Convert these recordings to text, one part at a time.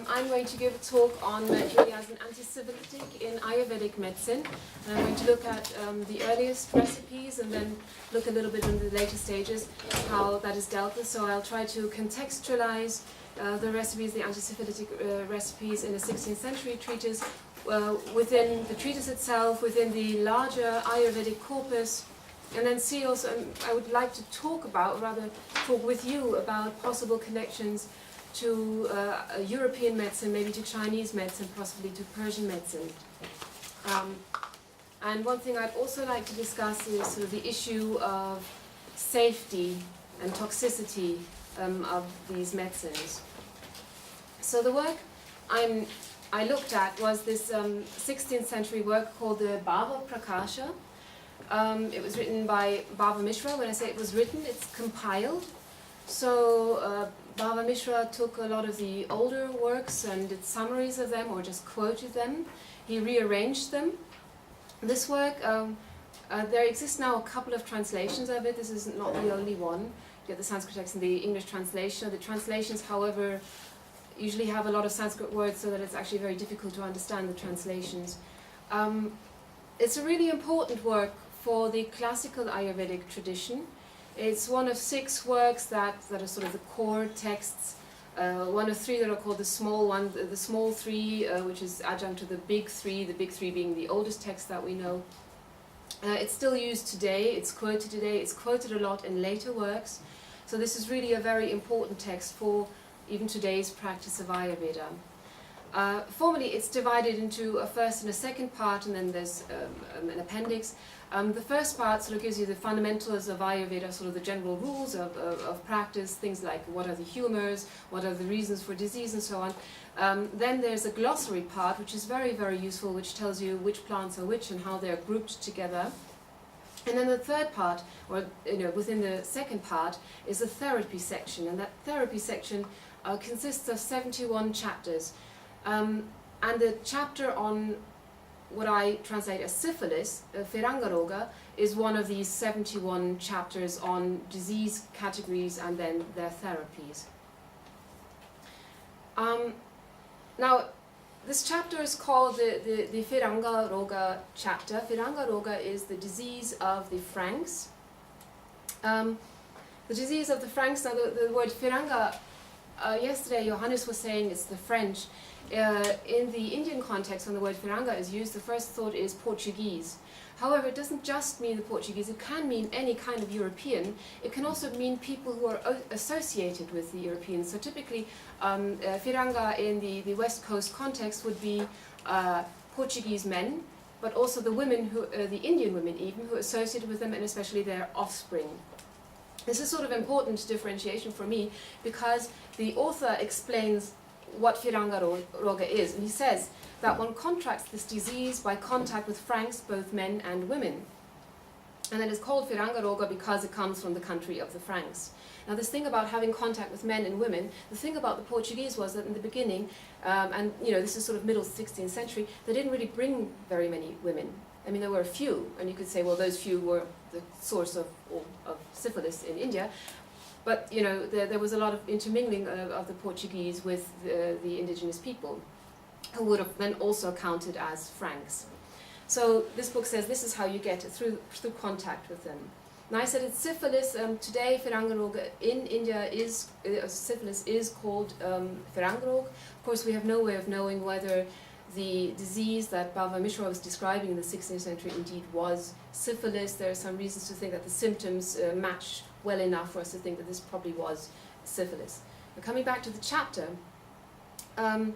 I'm going to give a talk on Mercury as an antisyphilitic in Ayurvedic medicine. And I'm going to look at the earliest recipes and then look a little bit in the later stages how that is dealt with. So I'll try to contextualize the recipes, the antisyphilitic recipes in a 16th century treatise within the treatise itself, within the larger Ayurvedic corpus, and then see also, I would like to talk with you about possible connections to European medicine, maybe to Chinese medicine, possibly to Persian medicine. And one thing I'd also like to discuss is sort of the issue of safety and toxicity of these medicines. So the work I looked at was this 16th century work called the Barber Prakasha. It was written by Bhāvamiśra. When I say it was written, it's compiled. So Bhāvamiśra took a lot of the older works and did summaries of them or just quoted them. He rearranged them. This work, there exists now a couple of translations of it. This is not the only one. You get the Sanskrit text and the English translation. The translations, however, usually have a lot of Sanskrit words so that it's actually very difficult to understand the translations. It's a really important work for the classical Ayurvedic tradition. It's one of 6 works that are sort of the core texts, one of 3 that are called the small one, the small 3, which is adjunct to the big 3 being the oldest text that we know. It's still used today, it's quoted a lot in later works, so this is really a very important text for even today's practice of Ayurveda. Formally, it's divided into a first and a second part, and then there's an appendix. The first part sort of gives you the fundamentals of Ayurveda, sort of the general rules of practice, things like what are the humours, what are the reasons for disease, and so on. Then there's a glossary part, which is very, very useful, which tells you which plants are which and how they're grouped together. And then the third part, or within the second part, is the therapy section, and that therapy section consists of 71 chapters. And the chapter on what I translate as syphilis, phiraṅgaroga, is one of these 71 chapters on disease categories and then their therapies. Now, this chapter is called the phiraṅgaroga chapter. Phiraṅgaroga is the disease of the Franks. The disease of the Franks, now the word phiraṅga, yesterday Johannes was saying it's the French. In the Indian context, when the word phiraṅga is used, the first thought is Portuguese. However, it doesn't just mean the Portuguese, it can mean any kind of European. It can also mean people who are associated with the Europeans. So typically, phiraṅga in the West Coast context would be Portuguese men, but also the women, the Indian women even, who are associated with them, and especially their offspring. This is sort of important differentiation for me, because the author explains what phiraṅgaroga is, and he says that one contracts this disease by contact with Franks, both men and women. And it is called phiraṅgaroga because it comes from the country of the Franks. Now this thing about having contact with men and women, the thing about the Portuguese was that in the beginning, and this is sort of middle 16th century, they didn't really bring very many women. I mean, there were a few, and you could say, well, those few were the source of syphilis in India. But there was a lot of intermingling of the Portuguese with the indigenous people, who would have then also counted as Franks. So this book says this is how you get it, through contact with them. Now I said it's syphilis. Today, phiraṅgaroga in India syphilis is called phiraṅgaroga. Of course, we have no way of knowing whether the disease that Bhāvamiśra was describing in the 16th century indeed was syphilis. There are some reasons to think that the symptoms match well enough for us to think that this probably was syphilis. Now, coming back to the chapter, I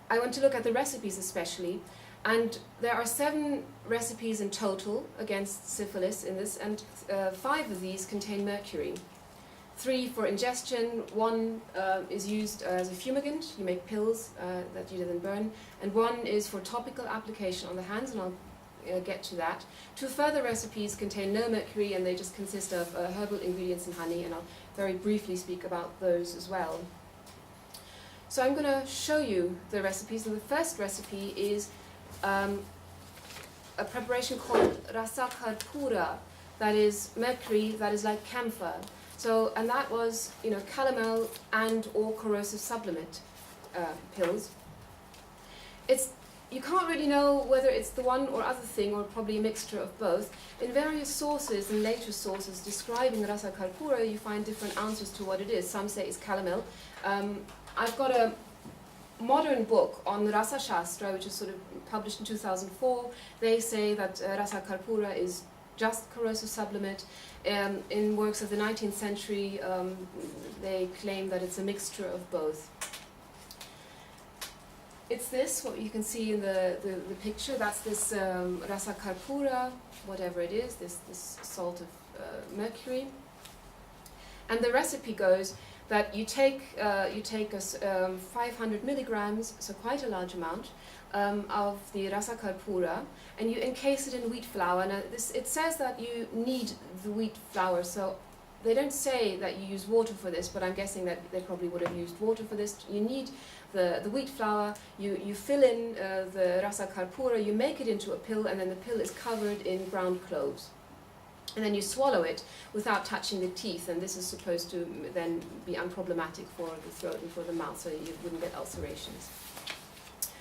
want to look at the recipes especially, and there are 7 recipes in total against syphilis in this, and 5 of these contain mercury. 3 for ingestion, 1 is used as a fumigant, you make pills that you then burn, and 1 is for topical application on the hands, and I'll get to that. 2 further recipes contain no mercury, and they just consist of herbal ingredients and honey, and I'll very briefly speak about those as well. So I'm going to show you the recipes, and the first recipe is a preparation called rasa karpura, that is mercury, that is like camphor. So, and that was, calomel and or corrosive sublimate. pills. You can't really know whether it's the one or other thing, or probably a mixture of both. In various sources and later sources describing Rasa Karpura, you find different answers to what it is. Some say it's calomel. I've got a modern book on Rasa Shastra, which is sort of published in 2004. They say that Rasa Karpura is just corrosive sublimate. In works of the 19th century, they claim that it's a mixture of both. It's this, what you can see in the picture, that's this Rasa Karpura, whatever it is, this salt of mercury. And the recipe goes that you take 500 milligrams, so quite a large amount, of the Rasa Karpura, and you encase it in wheat flour. Now it says that you need the wheat flour, so they don't say that you use water for this, but I'm guessing that they probably would have used water for this. You need the wheat flour, you fill in the Rasa Karpura, you make it into a pill, and then the pill is covered in ground cloves. And then you swallow it without touching the teeth, and this is supposed to then be unproblematic for the throat and for the mouth, so you wouldn't get ulcerations.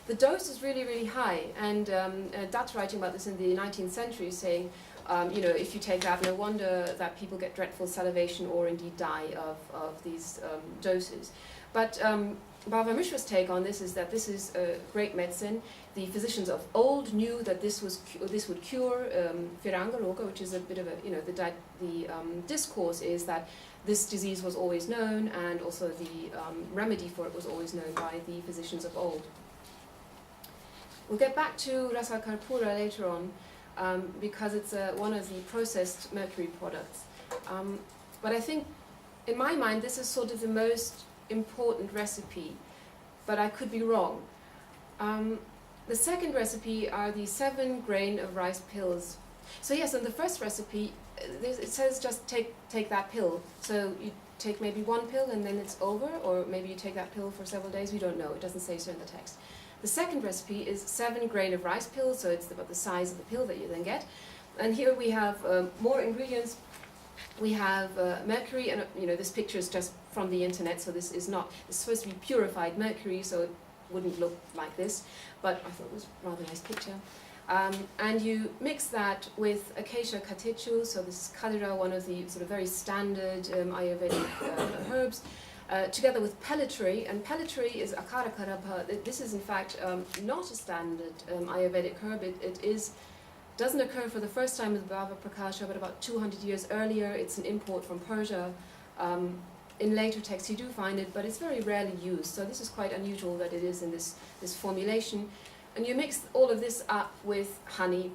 The dose is really, really high, and Dutt writing about this in the 19th century is saying, if you take that, no wonder that people get dreadful salivation or indeed die of these doses. But Bhāvamiśra's take on this is that this is a great medicine. The physicians of old knew that this would cure phiraṅgaroga, which is a bit of a, the discourse is that this disease was always known, and also the remedy for it was always known by the physicians of old. We'll get back to Rasa Karpura later on, because it's one of the processed mercury products. But I think, in my mind, this is sort of the most important recipe, but I could be wrong. The second recipe are the 7 grain of rice pills. So yes, in the first recipe, it says just take that pill. So you take maybe 1 pill and then it's over, or maybe you take that pill for several days, we don't know, it doesn't say so in the text. The second recipe is 7 grain of rice pills, so it's about the size of the pill that you then get. And here we have more ingredients. We have mercury, and this picture is just from the internet, so this is not, it's supposed to be purified mercury, so it wouldn't look like this, but I thought it was a rather nice picture. And you mix that with acacia catechu, so this is kalira, one of the sort of very standard ayurvedic herbs, together with pellitory, and pellitory is akarakarabha. This is in fact not a standard ayurvedic herb. It doesn't occur for the first time with Bhāvaprakāśa, but about 200 years earlier. It's an import from Persia. In later texts you do find it, but it's very rarely used, so this is quite unusual that it is in this formulation. And you mix all of this up with honey,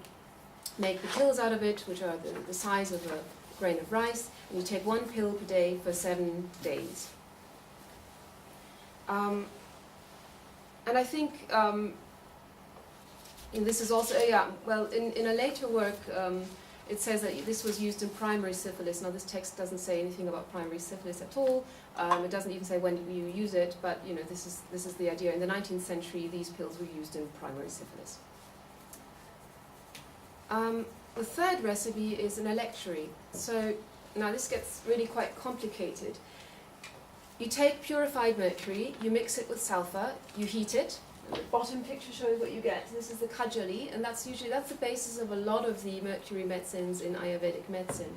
make the pills out of it, which are the size of a grain of rice, and you take 1 pill per day for 7 days. And I think, and this is also, in a later work, it says that this was used in primary syphilis. Now this text doesn't say anything about primary syphilis at all. It doesn't even say when you use it, but this is the idea. In the 19th century, these pills were used in primary syphilis. The third recipe is an electuary. So now this gets really quite complicated. You take purified mercury, you mix it with sulfur, you heat it. The bottom picture shows what you get. This is the kajali, and that's the basis of a lot of the mercury medicines in Ayurvedic medicine.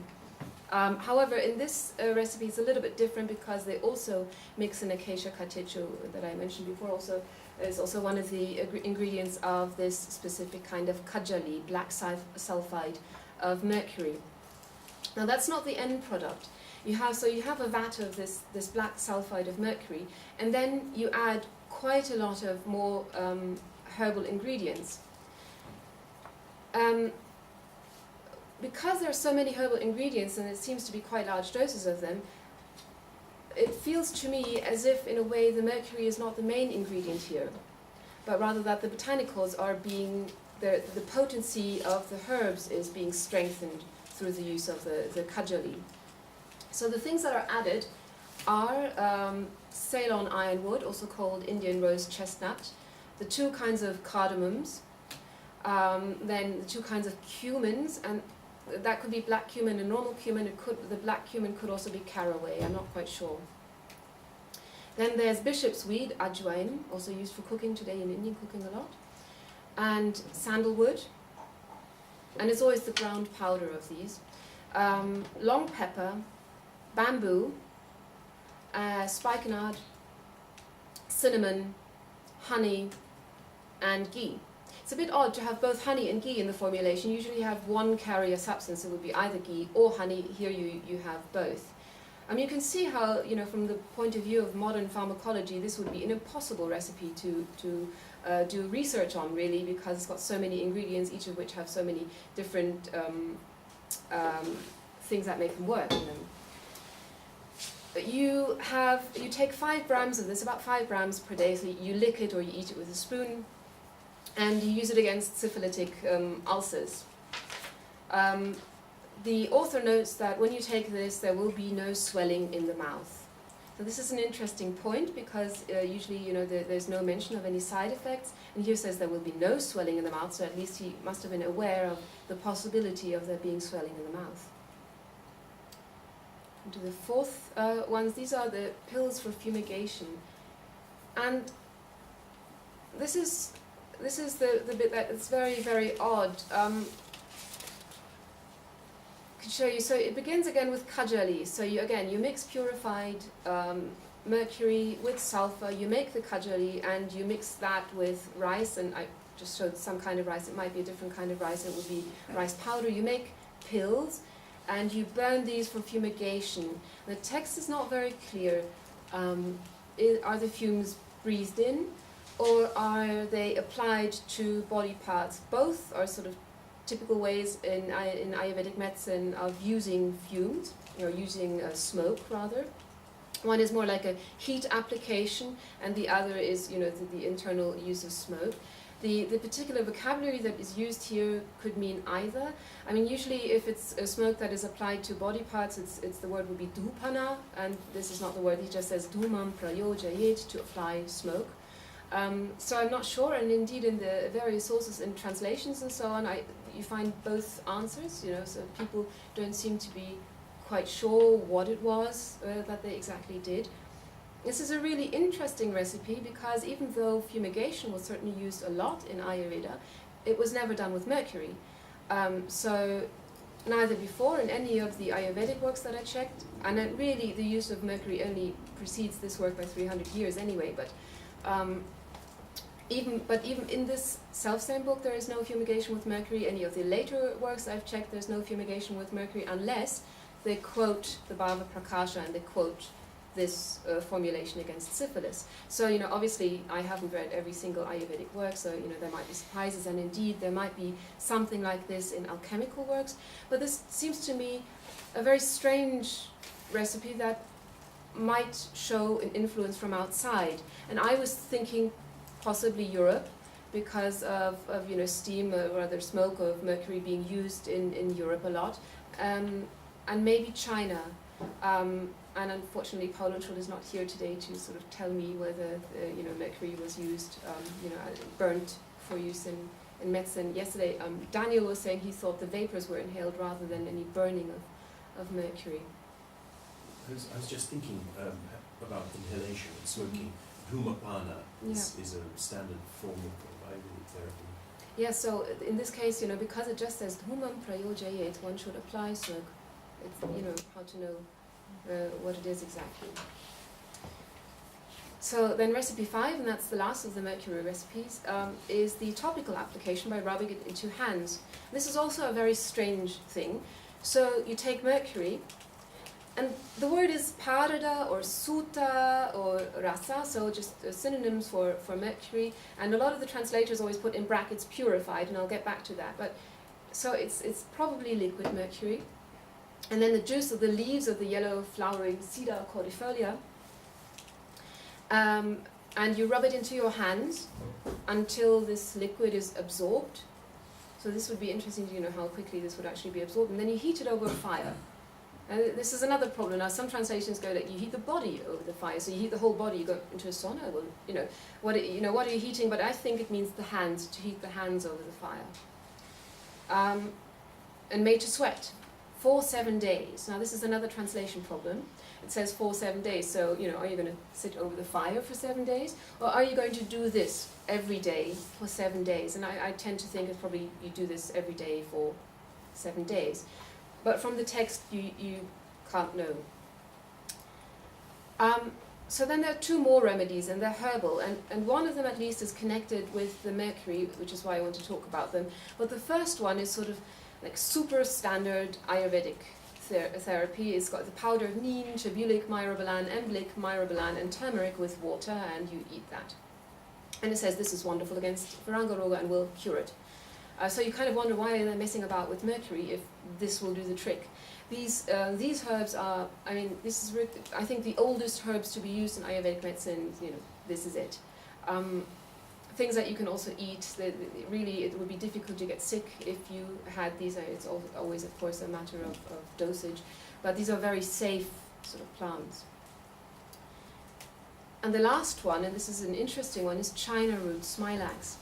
However, in this recipe it's a little bit different because they also mix an acacia catechu that I mentioned before. Also, is also one of the ingredients of this specific kind of kajali, black sulfide of mercury. Now that's not the end product. You have a vat of this black sulfide of mercury, and then you add quite a lot of more herbal ingredients. Because there are so many herbal ingredients, and it seems to be quite large doses of them, it feels to me as if, in a way, the mercury is not the main ingredient here, but rather that the botanicals are the potency of the herbs is being strengthened through the use of the kajali. So the things that are added are Ceylon ironwood, also called Indian rose chestnut, the 2 kinds of cardamoms, then the 2 kinds of cumins, and that could be black cumin and normal cumin. The black cumin could also be caraway, I'm not quite sure. Then there's bishop's weed, ajwain, also used for cooking today in Indian cooking a lot, and sandalwood, and it's always the ground powder of these. Long pepper, bamboo, spikenard, cinnamon, honey, and ghee. It's a bit odd to have both honey and ghee in the formulation. Usually you have one carrier substance, it would be either ghee or honey. Here you have both. You can see how, from the point of view of modern pharmacology, this would be an impossible recipe to do research on, really, because it's got so many ingredients, each of which have so many different things that make them work in them. You take 5 grams of this, about 5 grams per day, so you lick it or you eat it with a spoon, and you use it against syphilitic ulcers. The author notes that when you take this, there will be no swelling in the mouth. So this is an interesting point, because usually, there's no mention of any side effects, and here says there will be no swelling in the mouth, so at least he must have been aware of the possibility of there being swelling in the mouth. And to the fourth ones, these are the pills for fumigation. And this is the bit that it's very, very odd. Could show you. So it begins again with kajali. So you mix purified mercury with sulfur. You make the kajali and you mix that with rice. And I just showed some kind of rice. It might be a different kind of rice. It would be rice powder. You make pills and you burn these for fumigation. The text is not very clear. Are the fumes breathed in, or are they applied to body parts? Both are sort of typical ways in Ayurvedic medicine of using fumes, or using smoke rather. One is more like a heat application, and the other is, the internal use of smoke. The particular vocabulary that is used here could mean either. Usually if it's a smoke that is applied to body parts, the word would be dhupana, and this is not the word. He just says dhumam prayojayet, to apply smoke. So I'm not sure, and indeed in the various sources and translations and so on, you find both answers, so people don't seem to be quite sure what it was that they exactly did. This is a really interesting recipe, because even though fumigation was certainly used a lot in Ayurveda, it was never done with mercury. So neither before in any of the Ayurvedic works that I checked, and then really the use of mercury only precedes this work by 300 years anyway, but even in this self-same book there is no fumigation with mercury. Any of the later works I've checked, there's no fumigation with mercury, unless they quote the Barber Prakasha and they quote this formulation against syphilis. So, obviously I haven't read every single Ayurvedic work, so, there might be surprises, and indeed there might be something like this in alchemical works, but this seems to me a very strange recipe that might show an influence from outside. And I was thinking possibly Europe, because of steam, or rather smoke of mercury being used in Europe a lot, and maybe China. And unfortunately, Paul Unschuld is not here today to sort of tell me whether mercury was used, burnt for use in medicine. Yesterday, Daniel was saying he thought the vapors were inhaled rather than any burning of mercury. I was just thinking about inhalation and smoking. Dhumapana is a standard form of Ayurvedic therapy. Yeah, so in this case, because it just says dhumam prayojayet, one should apply smoke. It's, how to know what it is exactly. So then recipe 5, and that's the last of the mercury recipes, is the topical application by rubbing it into hands. This is also a very strange thing. So you take mercury, and the word is parada or sutta or rasa, so just synonyms for mercury, and a lot of the translators always put in brackets purified, and I'll get back to that. But so it's probably liquid mercury. And then the juice of the leaves of the yellow flowering Cedar cordifolia, and you rub it into your hands until this liquid is absorbed. So this would be interesting to how quickly this would actually be absorbed, and then you heat it over a fire. This is another problem. Now some translations go that you heat the body over the fire, so you heat the whole body, you go into a sauna. Well, what are you heating? But I think it means the hands, to heat the hands over the fire. And made to sweat for 7 days. Now this is another translation problem. it says for 7 days. So, you know, are you going to sit over the fire for 7 days? Or are you going to do this every day for 7 days? And I tend to think it's probably you do this every day for 7 days. But from the text, you can't know. So then there are two more remedies, and they're herbal, and one of them at least is connected with the mercury, which is why I want to talk about them. But the first one is sort of like super standard Ayurvedic therapy. It's got the powder of neem, chebulic, myrobalan, emblic, myrobalan, and turmeric with water, and you eat that. And it says this is wonderful against phiraṅgaroga and will cure it. So you kind of wonder why they're messing about with mercury if this will do the trick. These herbs are, I mean, this is, I think, the oldest herbs to be used in Ayurvedic medicine. You know, this is it. Things that you can also eat. Really, it would be difficult to get sick if you had these. It's always, of course, a matter of dosage, but these are very safe sort of plants. And the last one, and this is an interesting one, is China root, Smilax.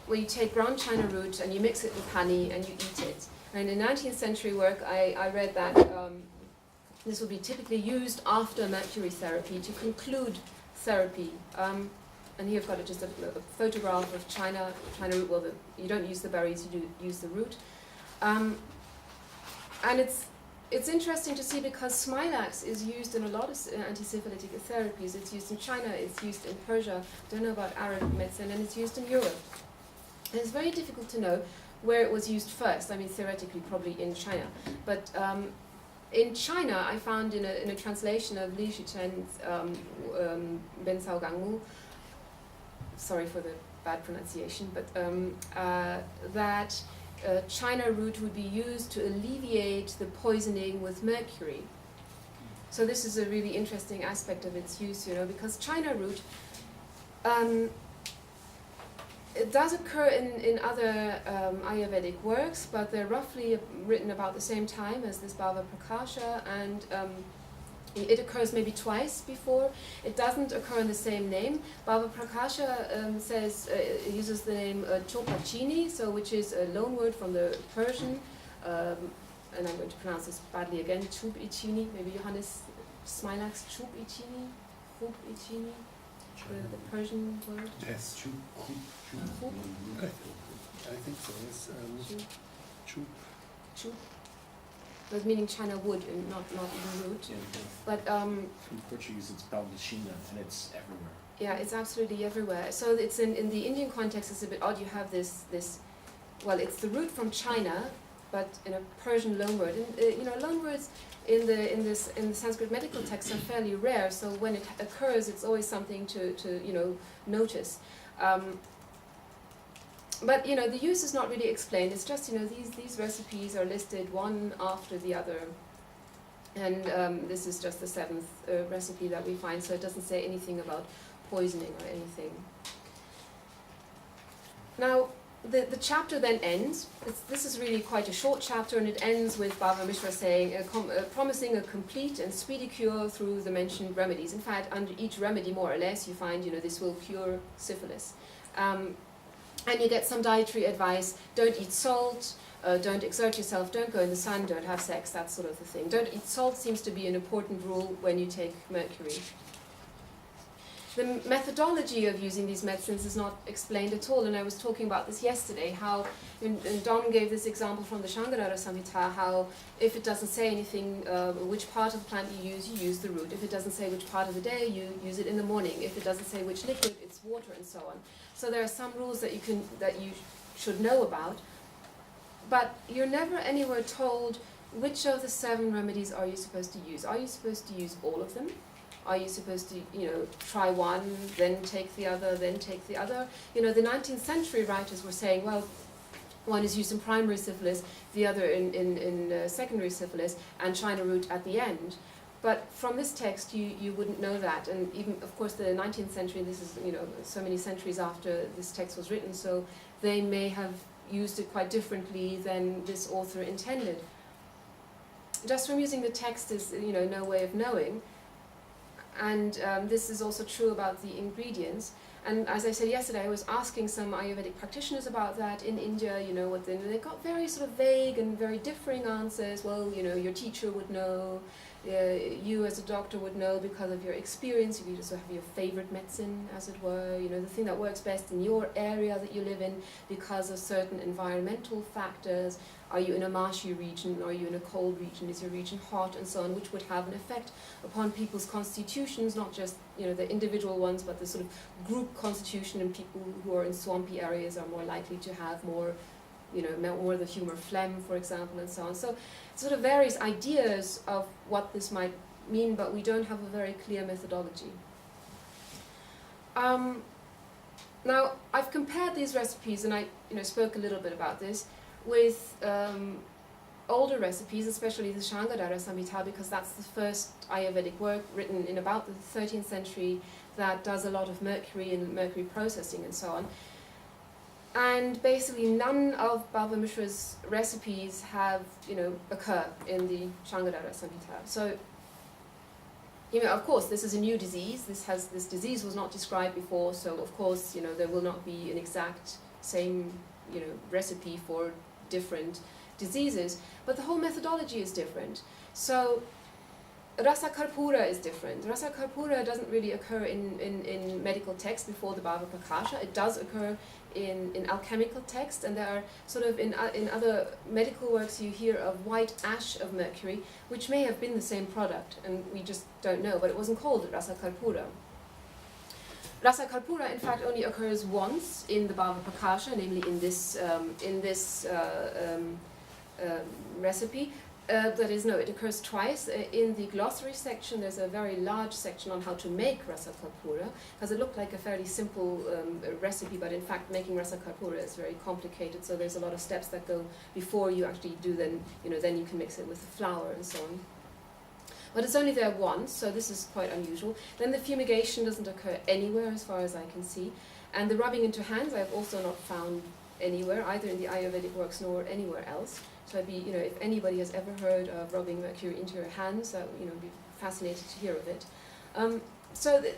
Where you take ground China root and you mix it with honey and you eat it. And in 19th century work, I read that this would be typically used after mercury therapy to conclude therapy. And here I've got just a photograph of China root. Well, you don't use the berries, you do use the root. And it's interesting to see because Smilax is used in a lot of antisyphilitic therapies. It's used in China, it's used in Persia, don't know about Arab medicine, and it's used in Europe. And it's very difficult to know where it was used first. I mean, theoretically, probably in China. But in China, I found in a translation of Li Shichen's Ben Cao Gangmu, sorry for the bad pronunciation, but that China root would be used to alleviate the poisoning with mercury. So this is a really interesting aspect of its use, you know, because China root, it does occur in other Ayurvedic works, but they're roughly written about the same time as this Barber Prakasha, and it occurs maybe twice before. It doesn't occur in the same name. Barber Prakasha says uses the name chopachini, so which is a loanword from the Persian, and I'm going to pronounce this badly again. Chub-ichini, maybe Johannes Smilax. Chub-ichini, Chub-ichini, the Persian word. Yes, chub. I think so. Yes, chub. Chub. But meaning China wood and not even root. Yeah, but from Portuguese it's Bhāvamiśra, and it's everywhere. Yeah, it's absolutely everywhere. So it's in the Indian context it's a bit odd. You have this well, it's the root from China, but in a Persian loanword. And you know, loanwords in the Sanskrit medical texts are fairly rare. So when it occurs, it's always something to you know, notice. But you know, the use is not really explained. It's just, you know, these recipes are listed one after the other, and this is just the 7th recipe that we find. So it doesn't say anything about poisoning or anything. Now the chapter then ends. This is really quite a short chapter, and it ends with Bhāvamiśra saying, promising a complete and speedy cure through the mentioned remedies. In fact, under each remedy, more or less, you find, you know, this will cure syphilis. And you get some dietary advice: don't eat salt, don't exert yourself, don't go in the sun, don't have sex, that sort of a thing. Don't eat salt seems to be an important rule when you take mercury. The methodology of using these medicines is not explained at all, and I was talking about this yesterday, how, and Don gave this example from the Phiraṅgaroga Samhita, how if it doesn't say anything, which part of the plant you use the root. If it doesn't say which part of the day, you use it in the morning. If it doesn't say which liquid, it's water, and so on. So there are some rules that you should know about, but you're never anywhere told which of the 7 remedies are you supposed to use. Are you supposed to use all of them? Are you supposed to, you know, try one, then take the other, then take the other? You know, the 19th century writers were saying, well, one is used in primary syphilis, the other in secondary syphilis, and China root at the end. But from this text, you wouldn't know that. And even, of course, the 19th century, this is, you know, so many centuries after this text was written, so they may have used it quite differently than this author intended. Just from using the text is, you know, no way of knowing. And this is also true about the ingredients. And as I said yesterday, I was asking some Ayurvedic practitioners about that in India, you know, what they got very sort of vague and very differing answers. Well, you know, your teacher would know, You as a doctor would know because of your experience. You also have your favorite medicine, as it were, you know, the thing that works best in your area that you live in because of certain environmental factors. Are you in a marshy region? Are you in a cold region? Is your region hot? And so on, which would have an effect upon people's constitutions, not just, you know, the individual ones, but the sort of group constitution. And people who are in swampy areas are more likely to have more, you know, more the humor phlegm, for example, and so on. So sort of various ideas of what this might mean, but we don't have a very clear methodology. Now, I've compared these recipes, and I, you know, spoke a little bit about this, with older recipes, especially the Phiraṅgaroga Samhita, because that's the first Ayurvedic work written in about the 13th century that does a lot of mercury and mercury processing and so on. And basically none of Bhāvamiśra's recipes have, you know, occur in the Phiraṅgaroga Samhita. So, you know, of course, this is a new disease. This disease was not described before, so of course, you know, there will not be an exact same, you know, recipe for different diseases, but the whole methodology is different. So Rasa Karpura is different. Rasa Karpura doesn't really occur in medical texts before the Barber Prakasha. It does occur in alchemical texts, and there are sort of in other medical works you hear of white ash of mercury, which may have been the same product, and we just don't know, but it wasn't called Rasa Karpura. Rasa Karpura, in fact, only occurs once in the Barber Prakasha, namely in this recipe. That is, no, it occurs twice. In the glossary section, there's a very large section on how to make Rasa Karpura, because it looked like a fairly simple recipe, but in fact, making Rasa Karpura is very complicated. So there's a lot of steps that go before you actually do. Then, you know, then you can mix it with the flour and so on. But it's only there once, so this is quite unusual. Then the fumigation doesn't occur anywhere, as far as I can see, and the rubbing into hands I've also not found anywhere, either in the Ayurvedic works nor anywhere else. So I'd be, you know, if anybody has ever heard of rubbing mercury into your hands, that, you know, be fascinated to hear of it.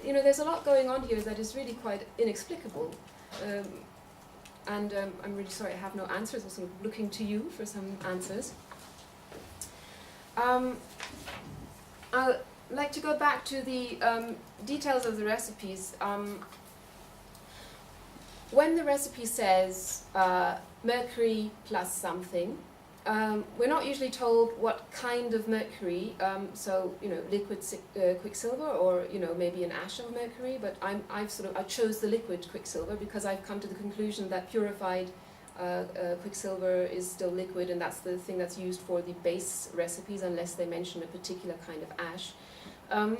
You know, there's a lot going on here that is really quite inexplicable. And I'm really sorry I have no answers. I'm sort of looking to you for some answers. I'd like to go back to the details of the recipes. When the recipe says mercury plus something, we're not usually told what kind of mercury, so, you know, liquid quicksilver, or, you know, maybe an ash of mercury, but I chose the liquid quicksilver because I've come to the conclusion that purified quicksilver is still liquid, and that's the thing that's used for the base recipes, unless they mention a particular kind of ash. But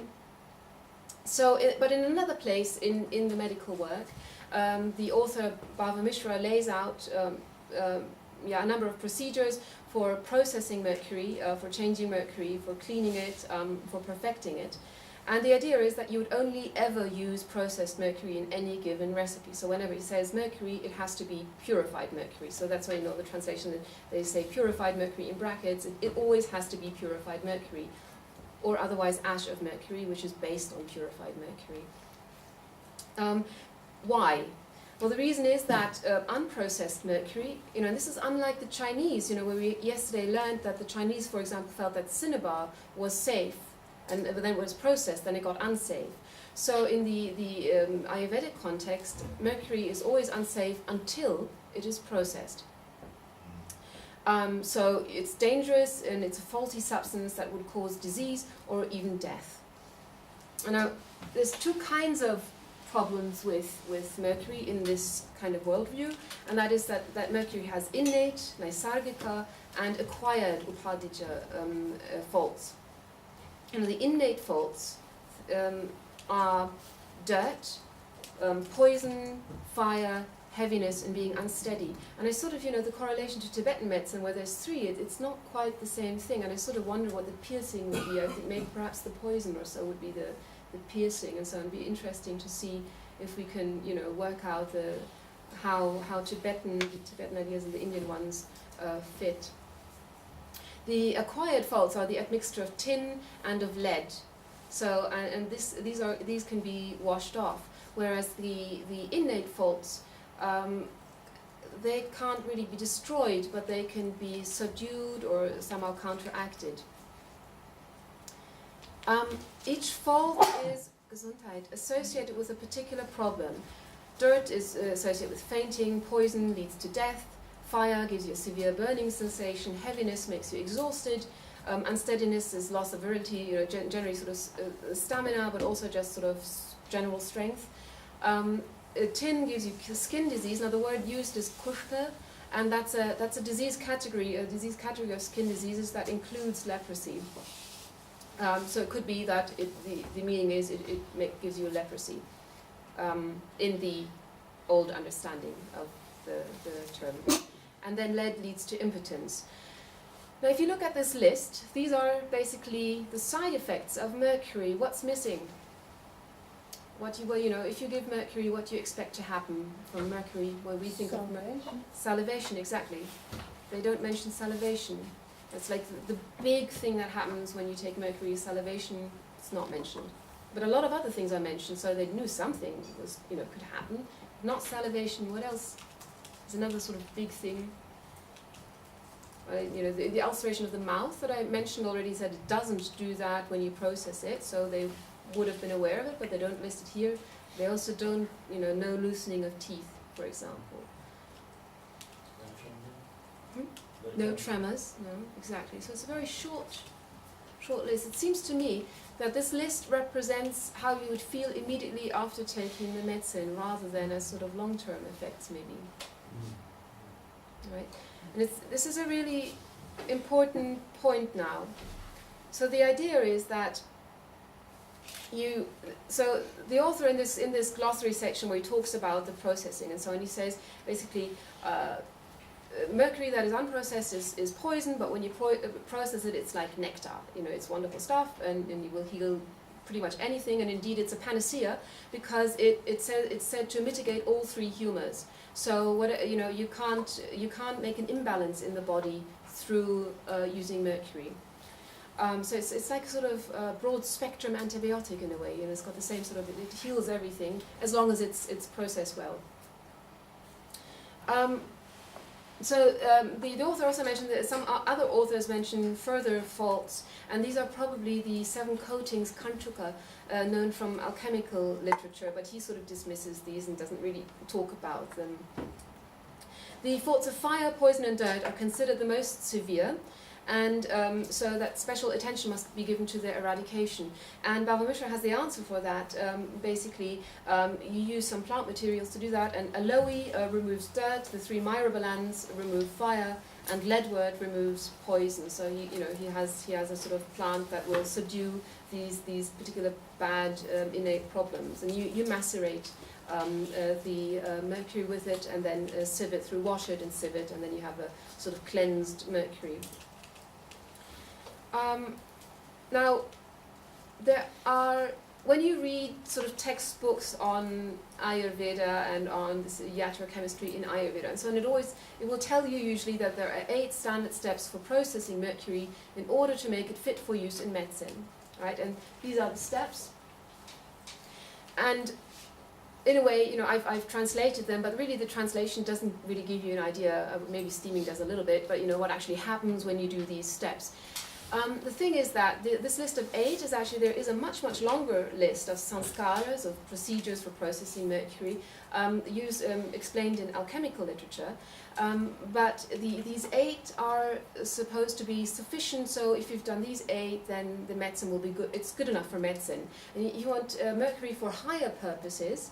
in another place in the medical work, the author Bhāvamiśra lays out a number of procedures for processing mercury, for changing mercury, for cleaning it, for perfecting it. And the idea is that you would only ever use processed mercury in any given recipe. So whenever it says mercury, it has to be purified mercury. So that's why, you know, the translation, they say purified mercury in brackets. It always has to be purified mercury, or otherwise ash of mercury, which is based on purified mercury. Why? Well, the reason is that unprocessed mercury, you know, and this is unlike the Chinese, you know, where we yesterday learned that the Chinese, for example, felt that cinnabar was safe, and then it was processed, then it got unsafe. So in the Ayurvedic context, mercury is always unsafe until it is processed. So it's dangerous, and it's a faulty substance that would cause disease or even death. And now, there's two kinds of problems with mercury in this kind of worldview, and that is that mercury has innate, naisargika, and acquired upadija faults. You know, the innate faults are dirt, poison, fire, heaviness, and being unsteady. And I sort of, you know, the correlation to Tibetan medicine, where there's three, it's not quite the same thing, and I sort of wonder what the piercing would be. I think maybe perhaps the poison or so would be the piercing, and so it'd be interesting to see if we can, you know, work out how Tibetan ideas and the Indian ones fit. The acquired faults are the admixture of tin and of lead. So these can be washed off, whereas the innate faults, they can't really be destroyed, but they can be subdued or somehow counteracted. Each fault is Gesundheit, associated with a particular problem. Dirt is associated with fainting, poison leads to death, fire gives you a severe burning sensation, heaviness makes you exhausted, unsteadiness is loss of virility, generally sort of stamina, but also just sort of general strength. Tin gives you skin disease. Now the word used is kushka, and that's a disease category of skin diseases that includes leprosy. So it could be that the meaning is it gives you leprosy in the old understanding of the term. And then lead leads to impotence. Now if you look at this list, these are basically the side effects of mercury. What's missing? If you give mercury, what do you expect to happen from mercury? Well, we think of salivation, exactly. They don't mention salivation. It's like the big thing that happens when you take mercury is salivation. It's not mentioned. But a lot of other things are mentioned, so they knew something was, could happen. Not salivation. What else is another sort of big thing? The ulceration of the mouth that I mentioned already said it doesn't do that when you process it, so they would have been aware of it, but they don't list it here. They also don't, no loosening of teeth, for example. No tremors, no, exactly. So it's a very short list. It seems to me that this list represents how you would feel immediately after taking the medicine, rather than as sort of long-term effects, maybe. Right? And this is a really important point now. So the idea is that so the author in this glossary section where he talks about the processing and so on, he says basically mercury that is unprocessed is poison, but when you process it, it's like nectar. It's wonderful stuff, and you will heal pretty much anything, and indeed it's a panacea because it's said to mitigate all three humors. So you can't make an imbalance in the body through using mercury. So it's like a sort of broad spectrum antibiotic in a way. It's got the same sort of, it heals everything as long as it's processed well. The author also mentioned that some other authors mention further faults, and these are probably the 7 coatings kanchuka, known from alchemical literature, but he sort of dismisses these and doesn't really talk about them. The faults of fire, poison and dirt are considered the most severe, and so that special attention must be given to their eradication. And Bhāvamiśra has the answer for that. Basically, you use some plant materials to do that, and aloe removes dirt, the 3 myrobalans remove fire, and leadwort removes poison. So he has a sort of plant that will subdue these particular bad innate problems. And you macerate the mercury with it, and then sieve it through, wash it and sieve it, and then you have a sort of cleansed mercury. Now, when you read sort of textbooks on Ayurveda and on this iatrochemistry in Ayurveda and so on, it will tell you usually that there are 8 standard steps for processing mercury in order to make it fit for use in medicine, right? And these are the steps. And in a way, I've translated them, but really the translation doesn't really give you an idea. Maybe steaming does a little bit, but what actually happens when you do these steps. The thing is that this list of 8 is actually, there is a much, much longer list of sanskaras, of procedures for processing mercury, explained in alchemical literature. But these 8 are supposed to be sufficient, so if you've done these 8, then the medicine will be good. It's good enough for medicine. And you want mercury for higher purposes,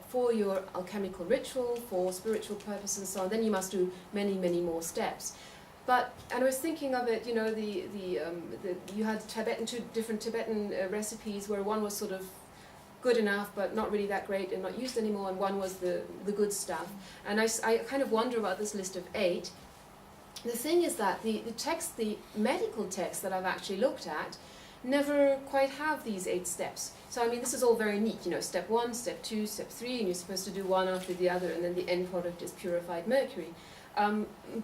for your alchemical ritual, for spiritual purposes and so on. Then you must do many, many more steps. And I was thinking of it, you had 2 different Tibetan recipes where one was sort of good enough but not really that great and not used anymore, and one was the good stuff. And I kind of wonder about this list of 8. The thing is that the medical text that I've actually looked at never quite have these 8 steps. So this is all very neat, step 1, step 2, step 3, and you're supposed to do one after the other, and then the end product is purified mercury.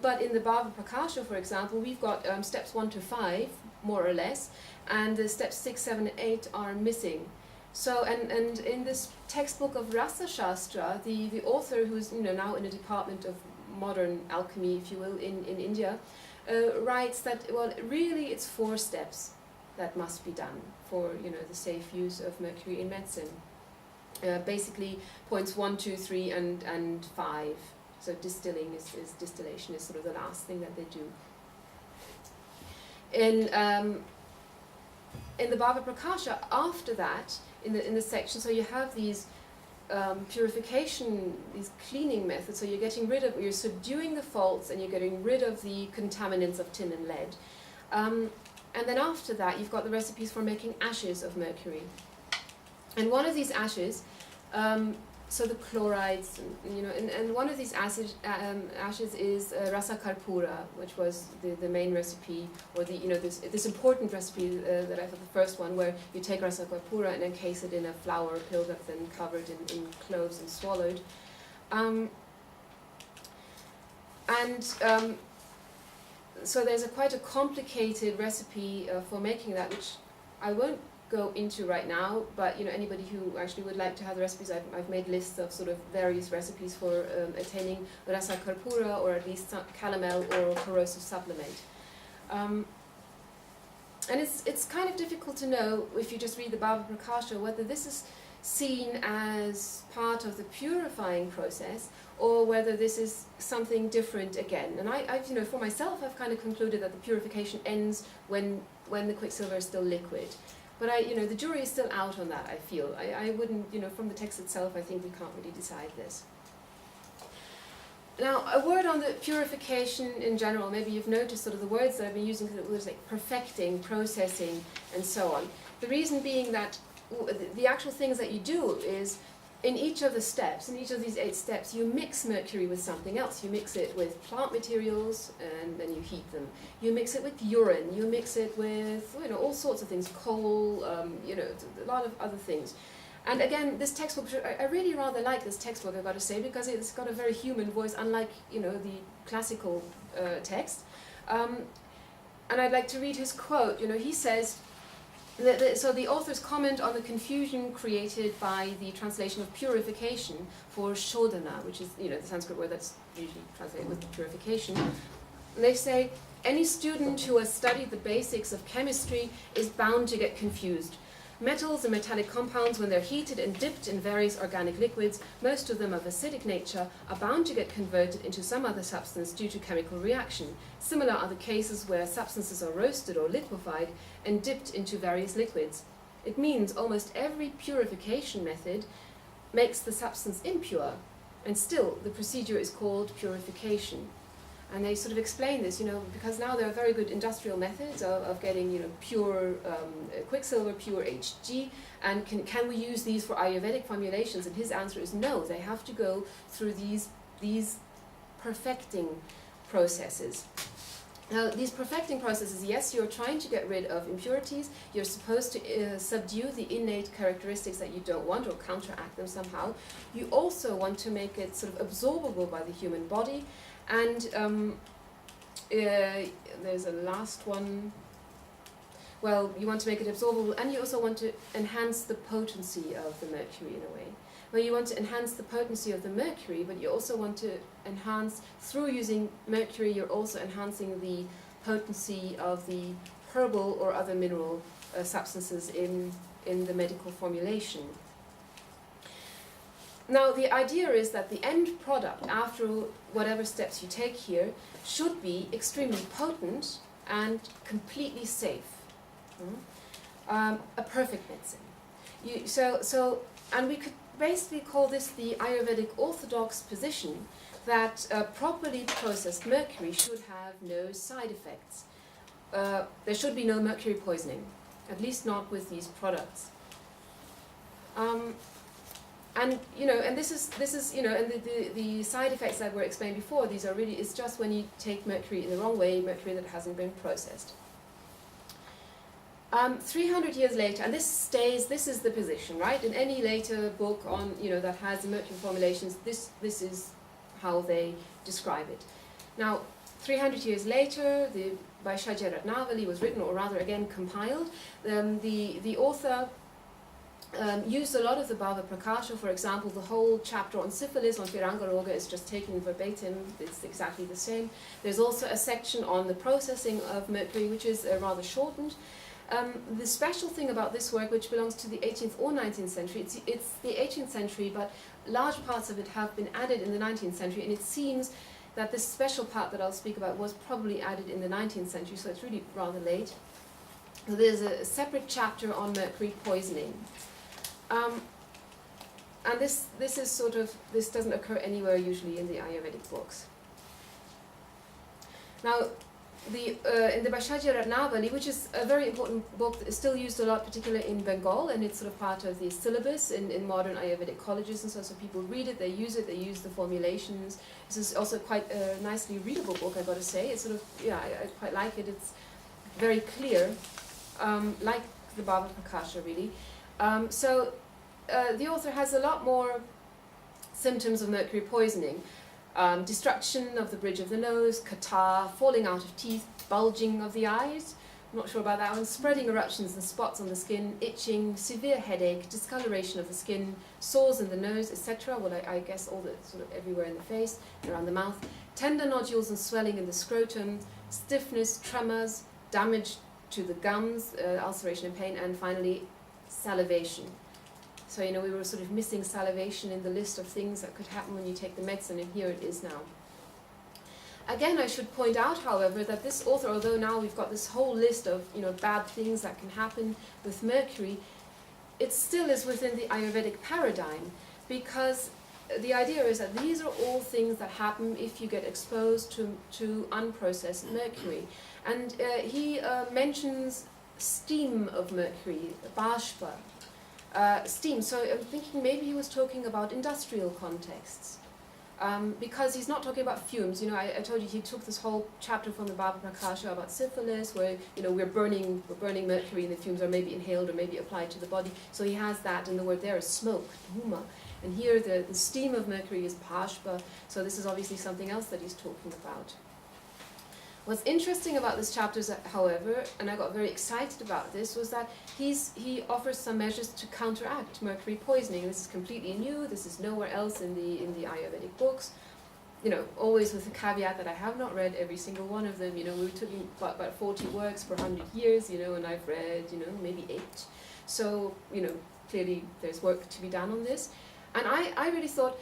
But in the Barber Prakasha, for example, we've got steps 1 to 5, more or less, and the steps 6, 7, and 8 are missing. So, and in this textbook of Rasa Shastra, the author, who's now in a department of modern alchemy, if you will, in India, writes that, well, really it's 4 steps that must be done. for the safe use of mercury in medicine. Basically, points 1, 2, 3, and 5. So distilling is distillation is sort of the last thing that they do. In the Barber Prakasha, after that, in the section, so you have these purification, these cleaning methods. So you're subduing the faults and you're getting rid of the contaminants of tin and lead. And then after that, you've got the recipes for making ashes of mercury. And one of these ashes, so the chlorides, and one of these ashes is rasa karpura, which was the main recipe, or this important recipe that I thought the first one, where you take rasa karpura and encase it in a flour pill that's then covered in cloves and swallowed. So there's quite a complicated recipe for making that, which I won't go into right now, but anybody who actually would like to have the recipes, I've made lists of sort of various recipes for attaining rasa karpura, or at least calomel or corrosive sublimate. And it's kind of difficult to know, if you just read the Barber Prakasha, whether this is seen as part of the purifying process, or whether this is something different again. And I've for myself, I've kind of concluded that the purification ends when the quicksilver is still liquid. But the jury is still out on that, I feel. I wouldn't, from the text itself, I think we can't really decide this. Now, a word on the purification in general. Maybe you've noticed sort of the words that I've been using, words like perfecting, processing, and so on. The reason being that the actual things that you do is, in each of the steps, in each of these 8 steps, you mix mercury with something else. You mix it with plant materials, and then you heat them. You mix it with urine. You mix it with all sorts of things, coal, a lot of other things. And again, this textbook, I really rather like this textbook, I've got to say, because it's got a very human voice, unlike the classical text. And I'd like to read his quote. He says, so the authors comment on the confusion created by the translation of purification for shodhana, which is the Sanskrit word that's usually translated with purification. And they say, any student who has studied the basics of chemistry is bound to get confused. Metals and metallic compounds, when they're heated and dipped in various organic liquids, most of them of acidic nature, are bound to get converted into some other substance due to chemical reaction. Similar are the cases where substances are roasted or liquefied and dipped into various liquids. It means almost every purification method makes the substance impure, and still the procedure is called purification. And they sort of explain this, because now there are very good industrial methods of getting, pure quicksilver, pure Hg, and can we use these for Ayurvedic formulations? And his answer is no, they have to go through these perfecting processes. Now, these perfecting processes, yes, you're trying to get rid of impurities, you're supposed to subdue the innate characteristics that you don't want, or counteract them somehow. You also want to make it sort of absorbable by the human body. And there's a last one. Well, you want to make it absorbable, and you also want to enhance the potency of the mercury in a way. Well, you want to enhance the potency of the mercury, but you also want to enhance, through using mercury, you're also enhancing the potency of the herbal or other mineral substances in the medical formulation. Now, the idea is that the end product, after whatever steps you take here, should be extremely potent and completely safe. A perfect medicine. And we could basically call this the Ayurvedic orthodox position that properly processed mercury should have no side effects. There should be no mercury poisoning, at least not with these products. And this is and the side effects that were explained before, these are really, it's just when you take mercury in the wrong way, mercury that hasn't been processed. 300 years later, and this is the position, right? In any later book on, that has the mercury formulations, this is how they describe it. Now, 300 years later, the Vaishajya Ratnavali was written, or rather again compiled. The author used a lot of the Barber Prakasha. For example, the whole chapter on syphilis, on phiraṅgaroga, is just taken verbatim. It's exactly the same. There's also a section on the processing of mercury, which is rather shortened. The special thing about this work, which belongs to the 18th or 19th century, it's the 18th century, but large parts of it have been added in the 19th century, and it seems that this special part that I'll speak about was probably added in the 19th century, so it's really rather late. So there's a separate chapter on mercury poisoning. And this is sort of, this doesn't occur anywhere usually in the Ayurvedic books. Now, in the Bhashajya Ratnavali, which is a very important book, is still used a lot, particularly in Bengal, and it's sort of part of the syllabus in modern Ayurvedic colleges, and so people read it, they use the formulations. This is also quite a nicely readable book, I've got to say. It's sort of, yeah, I quite like it. It's very clear, like the Barber Prakasha, really. The author has a lot more symptoms of mercury poisoning. Destruction of the bridge of the nose, catarrh, falling out of teeth, bulging of the eyes, I'm not sure about that one, spreading eruptions and spots on the skin, itching, severe headache, discoloration of the skin, sores in the nose, etc. Well, I guess all the sort of everywhere in the face, around the mouth, tender nodules and swelling in the scrotum, stiffness, tremors, damage to the gums, ulceration and pain, and finally salivation. So, you know, we were sort of missing salivation in the list of things that could happen when you take the medicine, and here it is now. Again, I should point out, however, that this author, although now we've got this whole list of, you know, bad things that can happen with mercury, it still is within the Ayurvedic paradigm, because the idea is that these are all things that happen if you get exposed to unprocessed mercury. And he mentions steam of mercury, bāshpa. Steam, so I'm thinking maybe he was talking about industrial contexts, because he's not talking about fumes. You know, I told you he took this whole chapter from the Barber Prakasha about syphilis, where, you know, we're burning mercury, and the fumes are maybe inhaled or maybe applied to the body. So he has that, and the word there is smoke, huma, and here the steam of mercury is bāshpa. So this is obviously something else that he's talking about. What's interesting about this chapter, however, and I got very excited about this, was that he offers some measures to counteract mercury poisoning. This is completely new. This is nowhere else in the Ayurvedic books. You know, always with the caveat that I have not read every single one of them. You know, we were talking about 40 works per 100 years. You know, and I've read, you know, maybe 8. So, you know, clearly there's work to be done on this. And I really thought,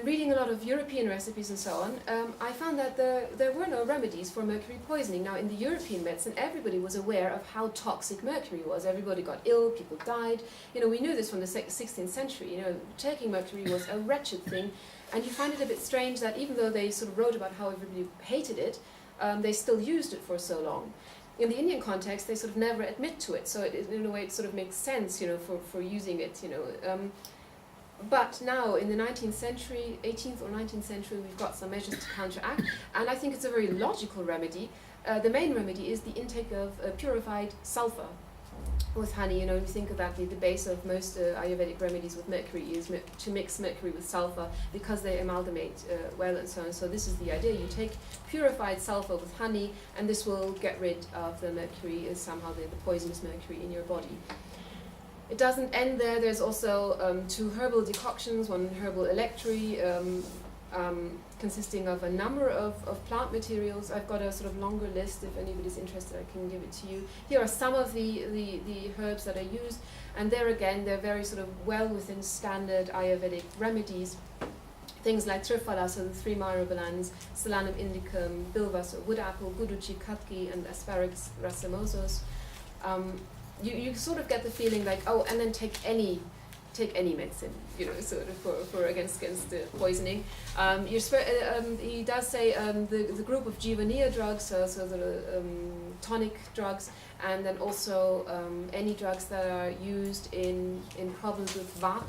reading a lot of European recipes and so on, I found that there were no remedies for mercury poisoning. Now, in the European medicine, everybody was aware of how toxic mercury was. Everybody got ill, people died. You know, we knew this from the 16th century. You know, taking mercury was a wretched thing. And you find it a bit strange that even though they sort of wrote about how everybody hated it, they still used it for so long. In the Indian context, they sort of never admit to it. So in a way, it sort of makes sense, you know, for using it, you know. But now, in the 19th century, 18th or 19th century, we've got some measures to counteract, and I think it's a very logical remedy. The main remedy is the intake of purified sulfur with honey. You know, you think of that, the base of most Ayurvedic remedies with mercury is to mix mercury with sulfur, because they amalgamate well and so on. So this is the idea. You take purified sulfur with honey, and this will get rid of the mercury, somehow the poisonous mercury in your body. It doesn't end there. There's also 2 herbal decoctions, one herbal electry, consisting of a number of plant materials. I've got a sort of longer list. If anybody's interested, I can give it to you. Here are some of the herbs that are used, and there again, they're very sort of well within standard Ayurvedic remedies. Things like triphala, so the 3 myrobalans, solanum indicum, bilva, so wood apple, guduchi, katki, and asparagus racemosos. You sort of get the feeling like, oh, and then take any medicine, you know, sort of for against the poisoning. He does say the group of Jivaniya drugs, so the tonic drugs, and then also any drugs that are used in problems with Vata.